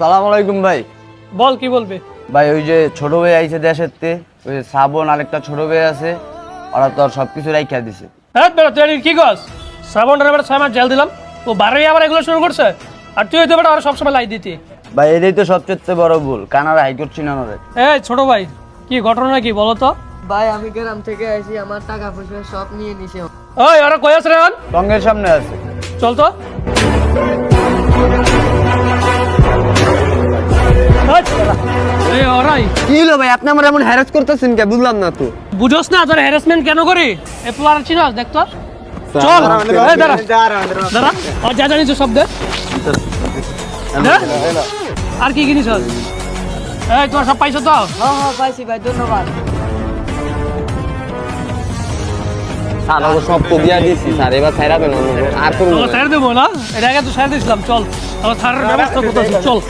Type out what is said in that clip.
সালাম আলাইকুম ভাই। বল কি বলবে? ভাই ওই যে ছোট ভাই আইছে দেশের তে, ওই যে শ্রাবণ আরেকটা ছোট ভাই আছে, ওরা তো আর সবকিছু রাইখা দিছে। হ্যাঁ বেটা তুই কি কস? শ্রাবণটার বেটা 6 মাস জেল দিলাম, ও বারোই আবার এগুলো শুরু করছে। আর তুই হয়তো বেটা ওরা সবসময় লাই দিতি। ভাই এটাই তো সবচেয়ে বড় ভুল, কানাডা হাইকোর্ট চিনানোরে। এই ছোট ভাই কি ঘটনা কি বলো তো? ভাই আমি গ্রাম থেকে আসি, আমার টাকা পয়সা সব নিয়ে নিছে। ওই ওরা কই আছে রে? টঙ্গের সামনে আছে। চল তো। এই ওরাই কি হলো ভাই, আপনি আমার এমন হ্যারাস করতেছেন কে? বুঝলাম না তো। বুঝোস না তোর হ্যারাসমেন্ট কেন করি? এ প্লার চিনাস দেখ তো। চল এই দাঁড়া দাঁড়া, আর যা জানিস সব দে। দে। আর কি জিনিস আছে? এই তোর সব পাইছো তো? হ্যাঁ হ্যাঁ পাইছি ভাই, ধন্যবাদ। স্যার আমরা সব তো দিয়া দিয়েছি স্যার, এবার ছাইরাবেন আর করুন ছেড়ে দেবো না, এর আগে তো ছেড়ে দিয়েছিলাম। চল আমার স্যারের ব্যবস্থা করতেছি, চল।